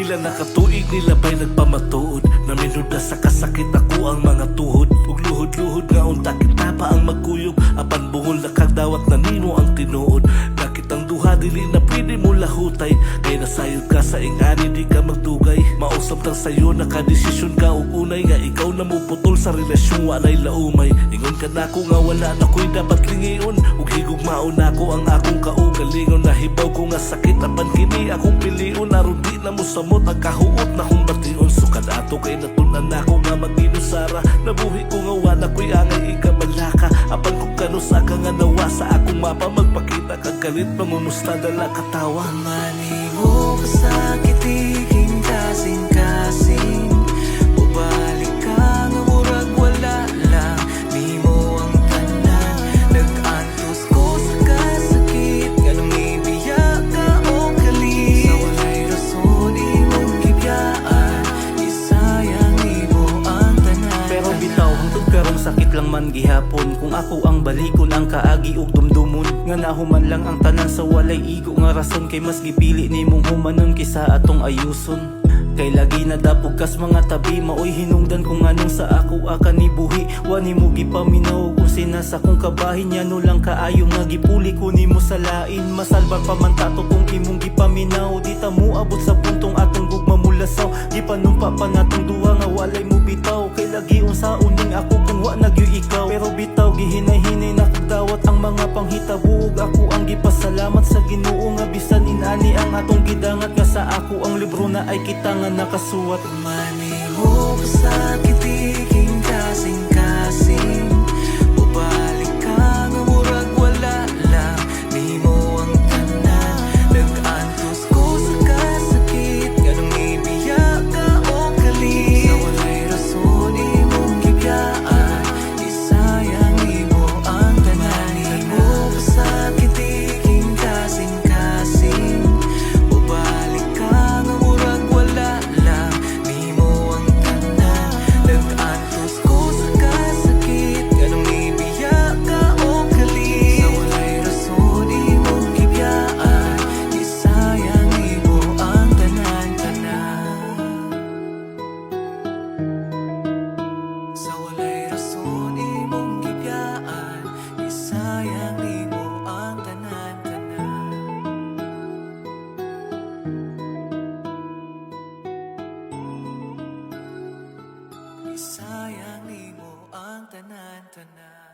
Pila na katuig nila ba'y nagpamatuod na minud na sa kasakit ako ang mga tuhod. Ug luhod-luhod nga unta kita pa ang magkuyog. Apan bungol na kagdawat na nino ang tinuod. Nakitang duha dili na pwede mo lahutay. Kay nasayod ka sa ingani di ka magdugay. Mausap lang sayo nakadesisyon ka ug unay nga ikaw na mo putol sa relasyon walay laumay. Ingon ka nako nga wala na ko'y dapat lingiyon. Ug higugmaon nako ang akong kaugalingon. Nahibaw ko nga sakit apan kini akong pilion. Aron di na mo samot ang kahuot na kong bation. Sukad ato kay natunan nako nga maginusara. Nabuhi ko nga wala ko'y angay ikabalaka. Apan kung kanusa ka nga nawa sa akong mapa. Magpakita kag galit pangumusta dala katawa. Manigo ka sa kitiging kasing-kasing. Bubalik ka nga murag wala lang. Di mo ang tanan. Nag-antos ko sa kasakit. Ganong ibiya ka o kali. Sa walay rason imong gibiyaan. Isayang imo ang tanan. Pero bitaw hangtod karong sakit lang man gihapon. Kung ako ang balikon ang kaagi ug dumdumon. Nga nahuman lang ang tanan sa walay igo nga rason. Kay mas gipili nimong humanon kisa atong ayuson. Kay lagi na dapog kas mga tabi. Maoy hinungdan kung anong sa ako aka ni buhi. Wani mo gipaminaw kung sinasa kong kabahin. Yano lang kaayo nga gipuli ko nimo sa lain. Masalbar pa man tato kung imong gipaminaw. Di ta mo abot sa puntong atong gugma mulasaw. Gipanumpa pa natong duwa nga walay mo bitaw. Kay lagi unsa uning ako kung wa nagyo ikaw. Pero bitaw gihinay-hinay nakagdawat ang mga panghitabo. Ako ang gipasalamat sa Ginoo nga bisan inani ang atong gidangat. Nga sa ako ang libro na ay kita nga nakasuwat. Manigo ka sa kitiging kasing-kasing. Bubalik ka nga murag wala lang. Di mo ang tanan. Nag-antos ko sa kasakit. Ganong ibiya ka o kali. Sa walay rason imong gibiyaan. Isayang imo ang tanan. Manigo ka sa kitiging kasing-kasing. Bubalik ka nga murag wala lang. Di mo ang tanan. Nag-antos ko sa kasakit. Ganong ibiya ka o kali. Sa walay rason imong gibiyaan. Isayang imo ang tanan-tanan. Sa walay rason imong gibiyaan. Isayang imo ang tanan-tanan. Isayang imo ang tanan-tanan.